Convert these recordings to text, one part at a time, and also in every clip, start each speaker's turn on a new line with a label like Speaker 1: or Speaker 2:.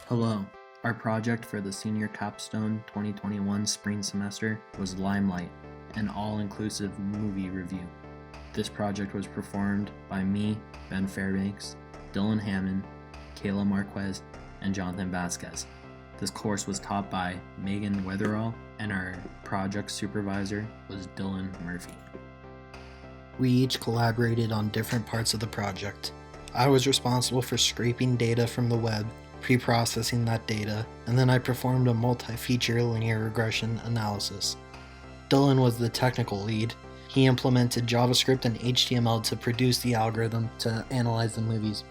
Speaker 1: Hello. Our project for the Senior Capstone 2021 spring semester was Limelight, an all-inclusive movie review. This project was performed by me, Ben Fairbanks, Dillion Hamman, Kayla Marquez, and Jonathan Vasquez. This course was taught by Meaghan Wetherell, and our project supervisor was Dillion Murphy.
Speaker 2: We each collaborated on different parts of the project. I was responsible for scraping data from the web, pre-processing that data, and then I performed a multi-feature linear regression analysis. Dillion was the technical lead. He implemented JavaScript and HTML to produce the algorithm to analyze the movies.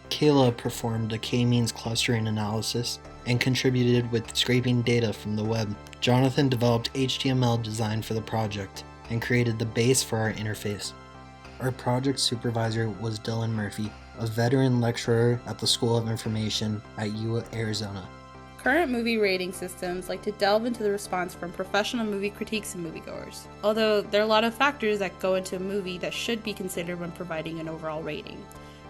Speaker 2: Kayla performed a k-means clustering analysis and contributed with scraping data from the web. Jonathan developed HTML design for the project and created the base for our interface. Our project supervisor was Dillion Murphy, a veteran lecturer at the School of Information at Arizona.
Speaker 3: Current movie rating systems like to delve into the response from professional movie critiques and moviegoers, although there are a lot of factors that go into a movie that should be considered when providing an overall rating.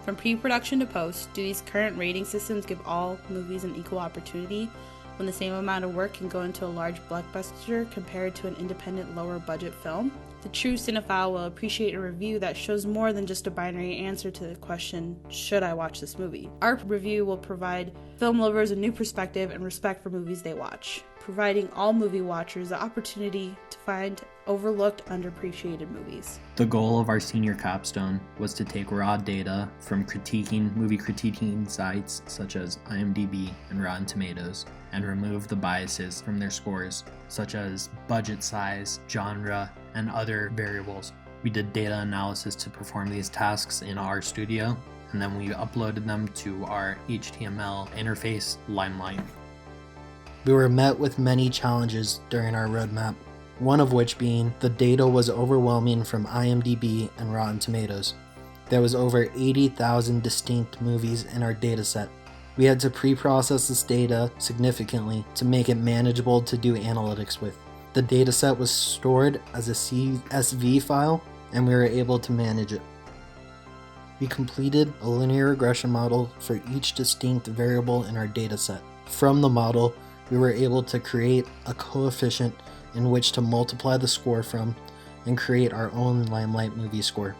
Speaker 3: From pre-production to post, do these current rating systems give all movies an equal opportunity when the same amount of work can go into a large blockbuster compared to an independent lower budget film? The true cinephile will appreciate a review that shows more than just a binary answer to the question, should I watch this movie? Our review will provide film lovers a new perspective and respect for movies they watch, providing all movie watchers the opportunity to find overlooked, underappreciated movies.
Speaker 1: The goal of our senior capstone was to take raw data from movie critiquing sites such as IMDb and Rotten Tomatoes and remove the biases from their scores, such as budget size, genre, and other variables. We did data analysis to perform these tasks in our studio, and then we uploaded them to our HTML interface, Limelight.
Speaker 2: We were met with many challenges during our roadmap, one of which being the data was overwhelming from IMDb and Rotten Tomatoes. There was over 80,000 distinct movies in our dataset. We had to pre-process this data significantly to make it manageable to do analytics with. The dataset was stored as a CSV file, and we were able to manage it. We completed a linear regression model for each distinct variable in our dataset. From the model, we were able to create a coefficient in which to multiply the score from and create our own Limelight movie score.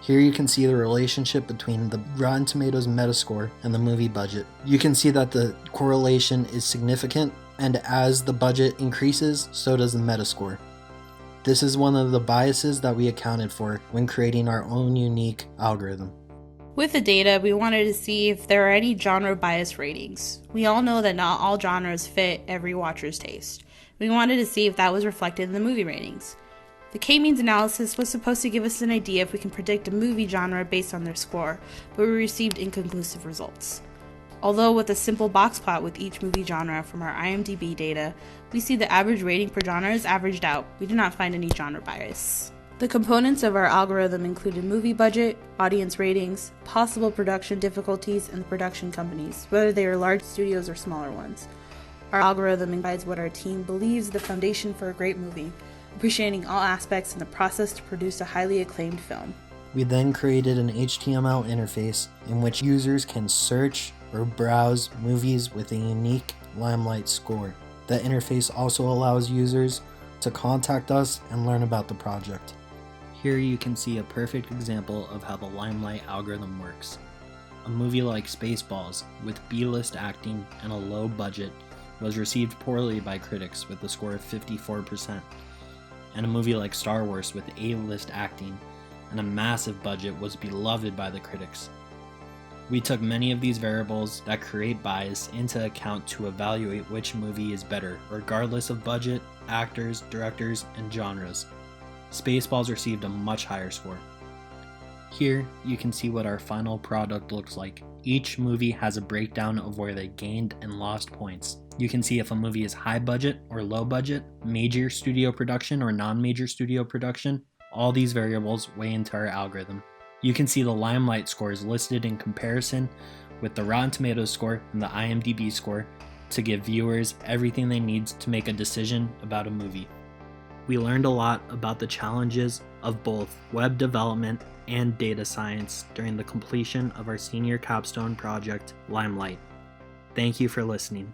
Speaker 2: Here you can see the relationship between the Rotten Tomatoes Metascore and the movie budget. You can see that the correlation is significant, and as the budget increases, so does the Metascore. This is one of the biases that we accounted for when creating our own unique algorithm.
Speaker 3: With the data, we wanted to see if there are any genre bias ratings. We all know that not all genres fit every watcher's taste. We wanted to see if that was reflected in the movie ratings. The k-means analysis was supposed to give us an idea if we can predict a movie genre based on their score, but we received inconclusive results. Although with a simple box plot with each movie genre from our IMDb data, we see the average rating per genre is averaged out. We did not find any genre bias. The components of our algorithm included movie budget, audience ratings, possible production difficulties, and the production companies, whether they are large studios or smaller ones. Our algorithm provides what our team believes is the foundation for a great movie, appreciating all aspects in the process to produce a highly acclaimed film.
Speaker 2: We then created an HTML interface in which users can search or browse movies with a unique Limelight score. The interface also allows users to contact us and learn about the project.
Speaker 1: Here you can see a perfect example of how the Limelight algorithm works. A movie like Spaceballs, with B-list acting and a low budget, was received poorly by critics with a score of 54%. And a movie like Star Wars with A-list acting and a massive budget was beloved by the critics. We took many of these variables that create bias into account to evaluate which movie is better, regardless of budget, actors, directors, and genres. Spaceballs received a much higher score. Here, you can see what our final product looks like. Each movie has a breakdown of where they gained and lost points. You can see if a movie is high budget or low budget, major studio production or non-major studio production. All these variables weigh into our algorithm. You can see the Limelight scores listed in comparison with the Rotten Tomatoes score and the IMDb score to give viewers everything they need to make a decision about a movie. We learned a lot about the challenges of both web development and data science during the completion of our senior capstone project, Limelight. Thank you for listening.